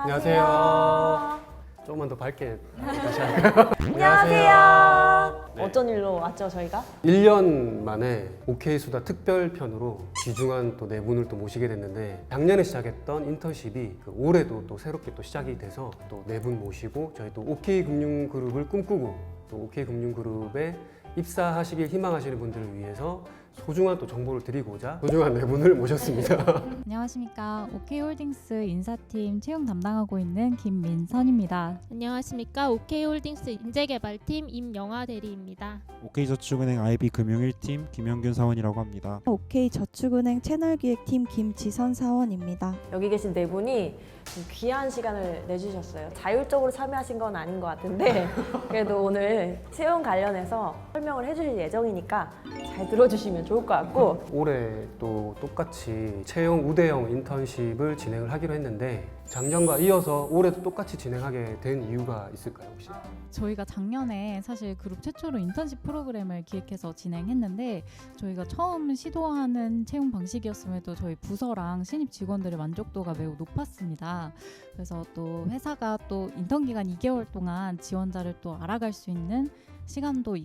안녕하세요. 조금만 더 밝게 다시 할까요? 안녕하세요. 네. 어쩐 일로 왔죠, 저희가? 1년 만에 오케이수다 특별편으로 귀중한 또 네 분을 또 모시게 됐는데 작년에 시작했던 인턴십이 올해도 또 새롭게 또 시작이 돼서 또 네 분 모시고 저희 또 OK금융그룹을 꿈꾸고 또 OK금융그룹에 입사하시길 희망하시는 분들을 위해서 소중한 또 정보를 드리고자 소중한 네 분을 모셨습니다. 안녕하십니까. OK홀딩스 인사팀 채용 담당하고 있는 김민선입니다. 안녕하십니까. OK홀딩스 인재개발팀 임영아 대리입니다. OK저축은행 IB금융 1팀 김영균 사원이라고 합니다. OK저축은행 채널기획팀 김지선 사원입니다. 여기 계신 네 분이 좀 귀한 시간을 내주셨어요. 자율적으로 참여하신 건 아닌 것 같은데 그래도 오늘 채용 관련해서 설명을 해주실 예정이니까 잘 들어주시면 좋을 것 같고 올해 또 똑같이 채용 우대형 인턴십을 진행을 하기로 했는데 작년과 이어서 올해도 똑같이 진행하게 된 이유가 있을까요 혹시? 저희가 작년에 사실 그룹 최초로 인턴십 프로그램을 기획해서 진행했는데 저희가 처음 시도하는 채용 방식이었음에도 저희 부서랑 신입 직원들의 만족도가 매우 높았습니다. 그래서 또 회사가 또 인턴 기간 2개월 동안 지원자를 또 알아갈 수 있는 시간도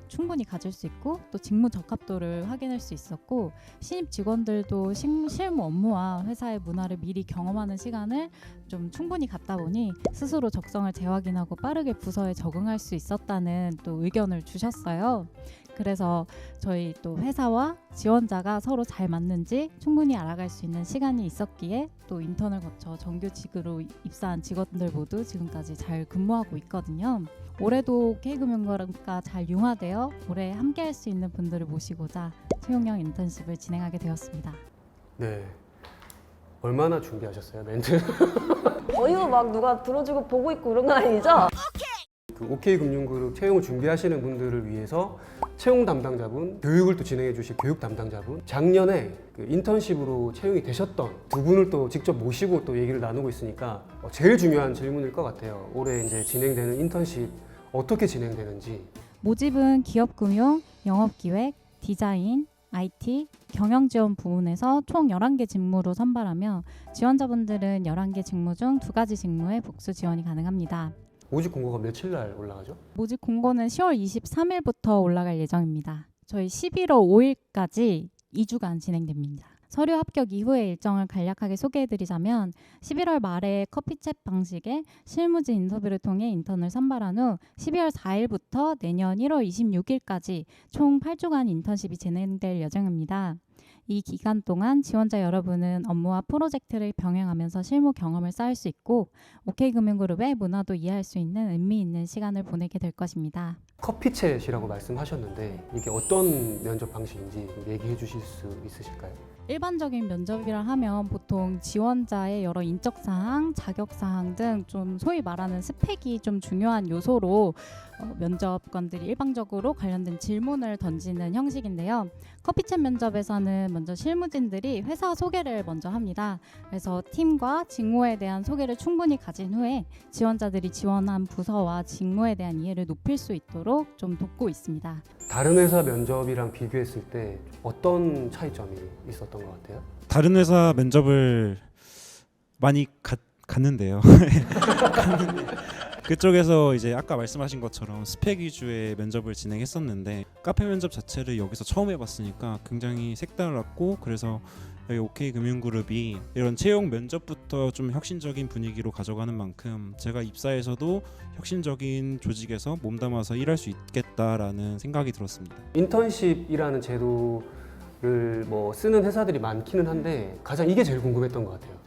충분히 가질 수 있고 또 직무 적합도를 확인할 수 있었고 신입 직원들도 실무 업무와 회사의 문화를 미리 경험하는 시간을 좀 충분히 갖다 보니 스스로 적성을 재확인하고 빠르게 부서에 적응할 수 있었다는 또 의견을 주셨어요. 그래서 저희 또 회사와 지원자가 서로 잘 맞는지 충분히 알아갈 수 있는 시간이 있었기에 또 인턴을 거쳐 정규직으로 입사한 직원들 모두 지금까지 잘 근무하고 있거든요. 올해도 K금융그룹과 잘 융화되어 올해 함께할 수 있는 분들을 모시고자 채용형 인턴십을 진행하게 되었습니다. 네. 얼마나 준비하셨어요 멘트? 거의 막 누가 들어주고 보고 있고 그런 건 아니죠? 그 OK금융그룹 채용을 준비하시는 분들을 위해서 채용 담당자분, 교육을 또 진행해 주실 교육 담당자분, 작년에 그 인턴십으로 채용이 되셨던 두 분을 또 직접 모시고 또 얘기를 나누고 있으니까 제일 중요한 질문일 것 같아요. 올해 이제 진행되는 인턴십 어떻게 진행되는지. 모집은 기업금융, 영업기획, 디자인, IT, 경영지원 부문에서 총 11개 직무로 선발하며 지원자분들은 11개 직무 중 2가지 직무에 복수 지원이 가능합니다. 모집 공고가 며칠 날 올라가죠? 모집 공고는 10월 23일부터 올라갈 예정입니다. 저희 11월 5일까지 2주간 진행됩니다. 서류 합격 이후의 일정을 간략하게 소개해드리자면 11월 말에 커피챗 방식의 실무진 인터뷰를 통해 인턴을 선발한 후 12월 4일부터 내년 1월 26일까지 총 8주간 인턴십이 진행될 예정입니다. 이 기간 동안 지원자 여러분은 업무와 프로젝트를 병행하면서 실무 경험을 쌓을 수 있고 OK금융그룹의 문화도 이해할 수 있는 의미 있는 시간을 보내게 될 것입니다. 커피챗이라고 말씀하셨는데 이게 어떤 면접 방식인지 얘기해 주실 수 있으실까요? 일반적인 면접이라 하면 보통 지원자의 여러 인적사항, 자격사항 등 좀 소위 말하는 스펙이 좀 중요한 요소로 면접관들이 일방적으로 관련된 질문을 던지는 형식인데요. 커피챗 면접에서는 먼저 실무진들이 회사 소개를 먼저 합니다. 그래서 팀과 직무에 대한 소개를 충분히 가진 후에 지원자들이 지원한 부서와 직무에 대한 이해를 높일 수 있도록 좀 돕고 있습니다. 다른 회사 면접이랑 비교했을 때 어떤 차이점이 있었던 것 같아요? 다른 회사 면접을 많이 갔는데요. 그쪽에서 이제 아까 말씀하신 것처럼 스펙 위주의 면접을 진행했었는데 카페 면접 자체를 여기서 처음 해봤으니까 굉장히 색달랐고 그래서 여기 OK금융그룹이 이런 채용 면접부터 좀 혁신적인 분위기로 가져가는 만큼 제가 입사에서도 혁신적인 조직에서 몸담아서 일할 수 있겠다라는 생각이 들었습니다. 인턴십이라는 제도를 쓰는 회사들이 많기는 한데 가장 이게 제일 궁금했던 것 같아요.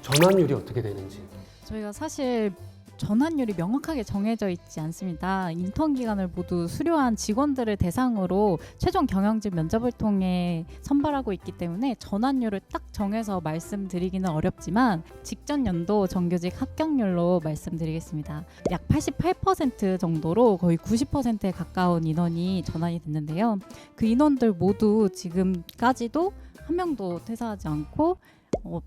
전환율이 어떻게 되는지. 저희가 사실 전환율이 명확하게 정해져 있지 않습니다. 인턴 기간을 모두 수료한 직원들을 대상으로 최종 경영직 면접을 통해 선발하고 있기 때문에 전환율을 딱 정해서 말씀드리기는 어렵지만 직전 연도 정규직 합격률로 말씀드리겠습니다. 약 88% 정도로 거의 90%에 가까운 인원이 전환이 됐는데요. 그 인원들 모두 지금까지도 한 명도 퇴사하지 않고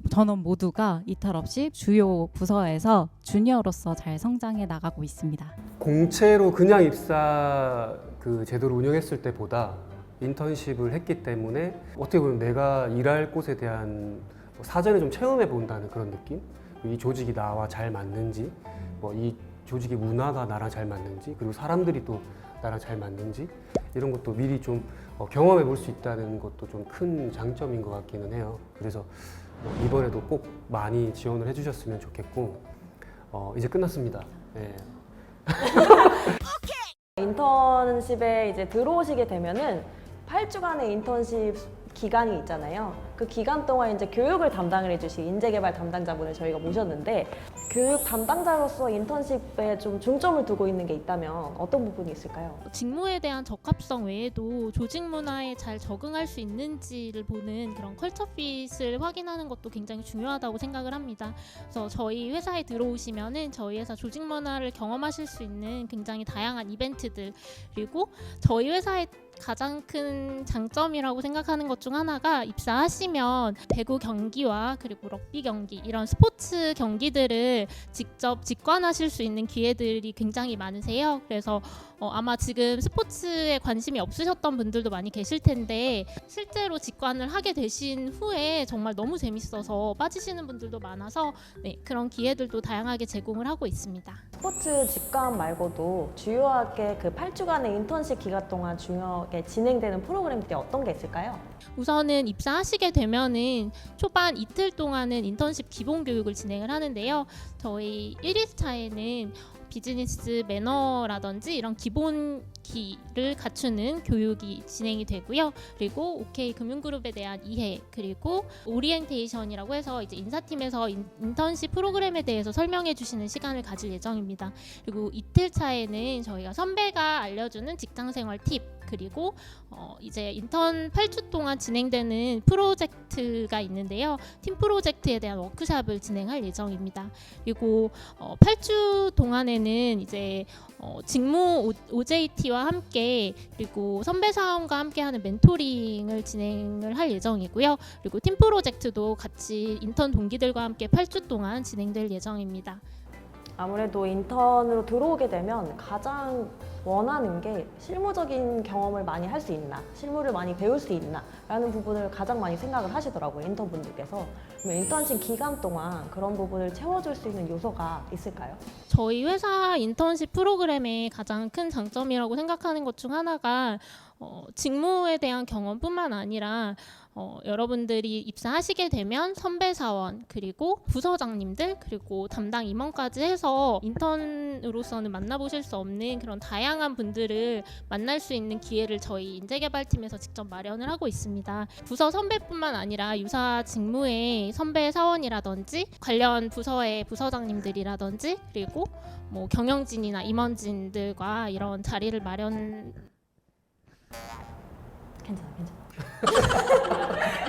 전원 모두가 이탈 없이 주요 부서에서 주니어로서 잘 성장해 나가고 있습니다. 공채로 그냥 입사 그 제도를 운영했을 때보다 인턴십을 했기 때문에 어떻게 보면 내가 일할 곳에 대한 사전에 좀 체험해 본다는 그런 느낌? 이 조직이 나와 잘 맞는지, 뭐 이 조직의 문화가 나랑 잘 맞는지, 그리고 사람들이 또 나랑 잘 맞는지 이런 것도 미리 좀 경험해 볼 수 있다는 것도 좀 큰 장점인 것 같기는 해요. 그래서 이번에도 꼭 많이 지원을 해주셨으면 좋겠고 이제 끝났습니다. 네. 인턴십에 이제 들어오시게 되면은 8주간의 인턴십 기간이 있잖아요. 그 기간 동안 이제 교육을 담당을 해주실 인재개발 담당자분을 저희가 모셨는데 교육 담당자로서 인턴십에 좀 중점을 두고 있는 게 있다면 어떤 부분이 있을까요? 직무에 대한 적합성 외에도 조직 문화에 잘 적응할 수 있는지를 보는 그런 컬처핏을 확인하는 것도 굉장히 중요하다고 생각을 합니다. 그래서 저희 회사에 들어오시면은 저희 회사 조직 문화를 경험하실 수 있는 굉장히 다양한 이벤트들, 그리고 저희 회사의 가장 큰 장점이라고 생각하는 것 중 하나가 입사하시면 배구 경기와 그리고 럭비 경기, 이런 스포츠 경기들을 직접 직관하실 수 있는 기회들이 굉장히 많으세요. 그래서 아마 지금 스포츠에 관심이 없으셨던 분들도 많이 계실 텐데 실제로 직관을 하게 되신 후에 정말 너무 재밌어서 빠지시는 분들도 많아서 네, 그런 기회들도 다양하게 제공을 하고 있습니다. 스포츠 직관 말고도 주요하게 그 8주간의 인턴십 기간 동안 중요하게 진행되는 프로그램들이 어떤 게 있을까요? 우선은 입사하시게 되면은 초반 이틀 동안은 인턴십 기본 교육을 진행을 하는데요. 저희 1일차에는 비즈니스 매너라든지 이런 기본기를 갖추는 교육이 진행이 되고요. 그리고 OK 금융그룹에 대한 이해, 그리고 오리엔테이션이라고 해서 이제 인사팀에서 인턴십 프로그램에 대해서 설명해 주시는 시간을 가질 예정입니다. 그리고 이틀 차에는 저희가 선배가 알려주는 직장생활 팁, 그리고 이제 인턴 8주 동안 진행되는 프로젝트가 있는데요. 팀 프로젝트에 대한 워크숍을 진행할 예정입니다. 그리고 8주 동안에는 이제 직무 OJT와 함께 그리고 선배 사원과 함께하는 멘토링을 진행을 할 예정이고요. 그리고 팀 프로젝트도 같이 인턴 동기들과 함께 8주 동안 진행될 예정입니다. 아무래도 인턴으로 들어오게 되면 가장 원하는 게 실무적인 경험을 많이 할 수 있나, 실무를 많이 배울 수 있나 라는 부분을 가장 많이 생각을 하시더라고요, 인턴분들께서. 그럼 인턴십 기간 동안 그런 부분을 채워줄 수 있는 요소가 있을까요? 저희 회사 인턴십 프로그램의 가장 큰 장점이라고 생각하는 것 중 하나가 직무에 대한 경험뿐만 아니라 여러분들이 입사하시게 되면 선배 사원, 그리고 부서장님들, 그리고 담당 임원까지 해서 인턴으로서는 만나보실 수 없는 그런 다양한 분들을 만날 수 있는 기회를 저희 인재개발팀에서 직접 마련을 하고 있습니다. 부서 선배뿐만 아니라 유사 직무의 선배 사원이라든지 관련 부서의 부서장님들이라든지 그리고 뭐 경영진이나 임원진들과 이런 자리를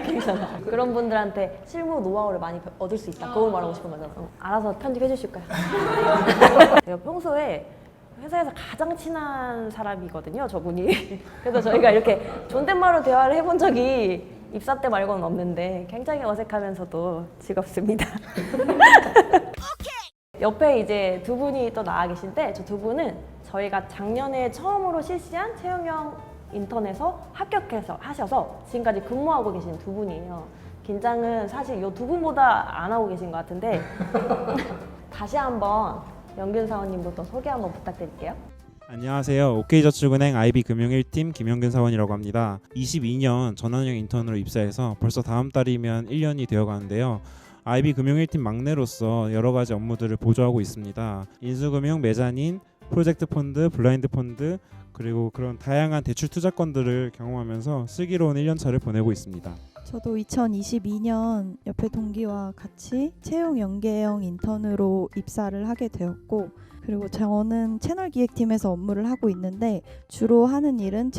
괜찮아. 그런 분들한테 실무 노하우를 많이 얻을 수 있다. 그걸 말하고 싶은 거죠. 알아서 편집해 주실까요? 제가 평소에 회사에서 가장 친한 사람이거든요, 저분이. 그래서 저희가 이렇게 존댓말로 대화를 해본 적이 입사 때 말고는 없는데 굉장히 어색하면서도 즐겁습니다. 옆에 이제 두 분이 또 나와 계신데 저 두 분은 저희가 작년에 처음으로 실시한 채용형 인턴에서 합격해서 하셔서 지금까지 근무하고 계신 두 분이에요. 긴장은 사실 이 두 분보다 안 하고 계신 것 같은데 다시 한번 영균 사원님부터 소개 한번 부탁드릴게요. 안녕하세요. OK저축은행 IB금융 1팀 김영근 사원이라고 합니다. 22년 전환형 인턴으로 입사해서 벌써 다음 달이면 1년이 되어가는데요. IB금융 1팀 막내로서 여러 가지 업무들을 보조하고 있습니다. 인수금융, 메자닌, 프로젝트 펀드, 블라인드 펀드, 그리고 그런 다양한 대출 투자건들을 경험하면서 슬기로운 1년차를 보내고 있습니다. 저도 2022년 옆에 동기와 같이 채용 연계형 인턴으로 입사를 하게 되었고, 그리고 저는 채널 기획팀에서 업무를 하고 있는데 주로 하는 일은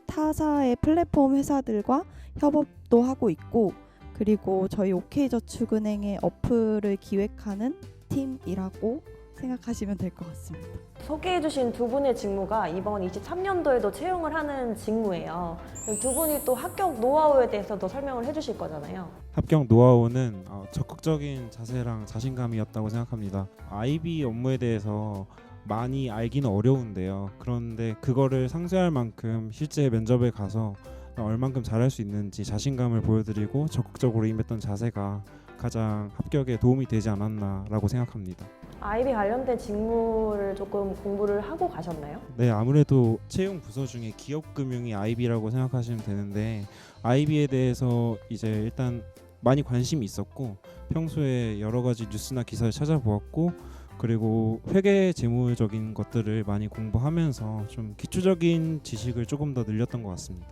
타사의 플랫폼 회사들과 협업도 하고 있고, 그리고 저희 OK저축은행의 어플을 기획하는 팀이라고 생각하시면 될 것 같습니다. 소개해주신 두 분의 직무가 이번 23년도에도 채용을 하는 직무예요. 두 분이 또 합격 노하우에 대해서도 설명을 해주실 거잖아요. 합격 노하우는 적극적인 자세랑 자신감이었다고 생각합니다. IB 업무에 대해서 많이 알기는 어려운데요. 그런데 그거를 상쇄할 만큼 실제 면접에 가서 얼만큼 잘할 수 있는지 자신감을 보여드리고 적극적으로 임했던 자세가 가장 합격에 도움이 되지 않았나라고 생각합니다. IB 관련된 직무를 조금 공부를 하고 가셨나요? 네, 아무래도 채용 부서 중에 기업금융이 IB라고 생각하시면 되는데 IB에 대해서 이제 일단 많이 관심이 있었고 평소에 여러 가지 뉴스나 기사를 찾아보았고 그리고 회계 재무적인 것들을 많이 공부하면서 좀 기초적인 지식을 조금 더 늘렸던 것 같습니다.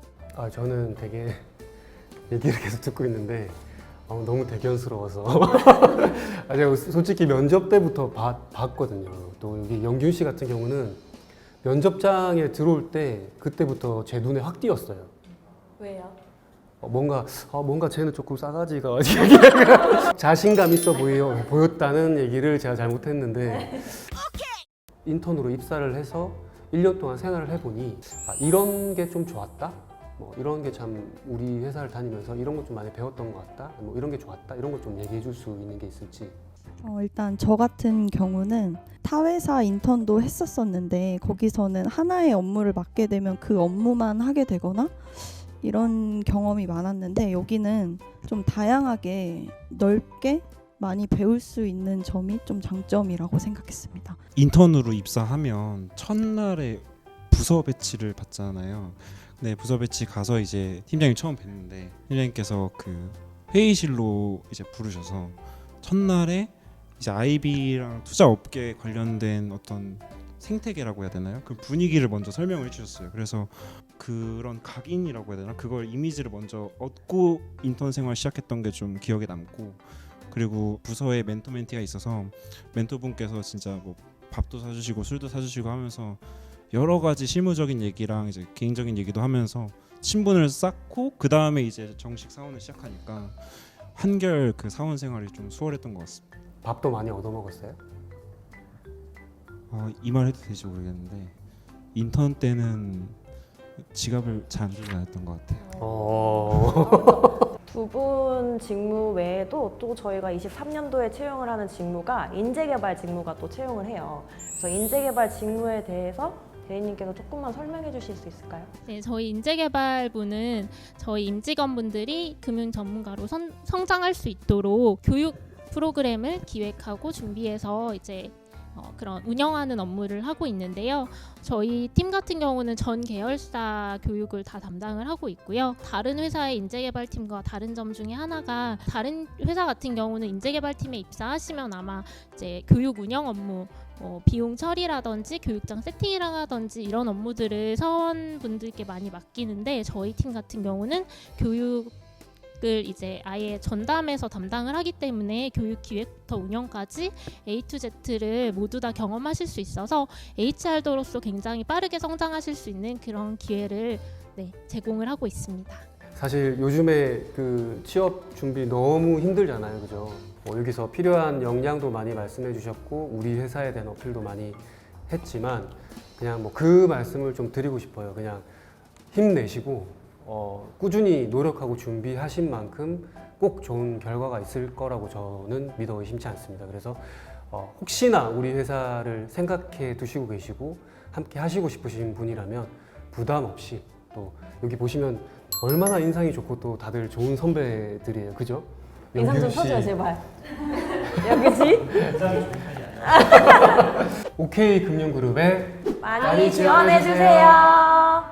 저는 되게 얘기를 계속 듣고 있는데 너무 대견스러워서 제가 솔직히 면접 때부터 봤거든요. 또 여기 영균 씨 같은 경우는 면접장에 들어올 때 그때부터 제 눈에 확 띄었어요. 왜요? 뭔가 쟤는 조금 싸가지가 자신감 있어 보였다는 얘기를 제가 잘못했는데 인턴으로 입사를 해서 1년 동안 생활을 해보니 이런 게 좀 좋았다? 뭐 이런 게 참 우리 회사를 다니면서 이런 거 좀 많이 배웠던 것 같다? 뭐 이런 게 좋았다? 이런 거 좀 얘기해 줄 수 있는 게 있을지. 일단 저 같은 경우는 타 회사 인턴도 했었었는데 거기서는 하나의 업무를 맡게 되면 그 업무만 하게 되거나 이런 경험이 많았는데 여기는 좀 다양하게 넓게 많이 배울 수 있는 점이 좀 장점이라고 생각했습니다. 인턴으로 입사하면 첫날에 부서 배치를 받잖아요. 네, 부서 배치 가서 이제 팀장님 처음 뵀는데 팀장님께서 그 회의실로 이제 부르셔서 첫날에 이제 IB랑 투자 업계 관련된 어떤 생태계라고 해야 되나요? 그 분위기를 먼저 설명을 해주셨어요. 그래서 그런 각인이라고 해야 되나? 그걸 이미지를 먼저 얻고 인턴 생활 시작했던 게 좀 기억에 남고 그리고 부서에 멘토 멘티가 있어서 멘토분께서 진짜 뭐 밥도 사주시고 술도 사주시고 하면서 여러 가지 실무적인 얘기랑 이제 개인적인 얘기도 하면서 친분을 쌓고 그 다음에 이제 정식 사원을 시작하니까 한결 그 사원 생활이 좀 수월했던 것 같습니다. 밥도 많이 얻어먹었어요? 이 말 해도 될지 모르겠는데 인턴 때는 지갑을 잘 안 주고 다녔던 것 같아요. 두 분 직무 외에도 또 저희가 23년도에 채용을 하는 직무가 인재개발 직무가 또 채용을 해요. 그래서 인재개발 직무에 대해서 대리님께서 조금만 설명해 주실 수 있을까요? 네, 저희 인재개발부는 저희 임직원분들이 금융 전문가로 성장할 수 있도록 교육 프로그램을 기획하고 준비해서 이제 그런 운영하는 업무를 하고 있는데요. 저희 팀 같은 경우는 전 계열사 교육을 다 담당을 하고 있고요. 다른 회사의 인재개발팀과 다른 점 중에 하나가 다른 회사 같은 경우는 인재개발팀에 입사하시면 아마 이제 교육 운영 업무 비용 처리라든지 교육장 세팅이라든지 이런 업무들을 사원분들께 많이 맡기는데 저희 팀 같은 경우는 교육을 이제 아예 전담해서 담당을 하기 때문에 교육 기획부터 운영까지 A to Z를 모두 다 경험하실 수 있어서 HR도로서 굉장히 빠르게 성장하실 수 있는 그런 기회를 제공을 하고 있습니다. 사실 요즘에 그 취업 준비 너무 힘들잖아요, 그죠? 여기서 필요한 역량도 많이 말씀해 주셨고 우리 회사에 대한 어필도 많이 했지만 그냥 뭐 그 말씀을 좀 드리고 싶어요. 그냥 힘내시고 꾸준히 노력하고 준비하신 만큼 꼭 좋은 결과가 있을 거라고 저는 믿어 의심치 않습니다. 그래서 혹시나 우리 회사를 생각해 두시고 계시고 함께 하시고 싶으신 분이라면 부담 없이 또 여기 보시면 얼마나 인상이 좋고 또 다들 좋은 선배들이에요, 그죠? 인상 좀 영균 씨. 쳐줘요, 제발. 여기지? OK 금융그룹에 많이 지원해 주세요.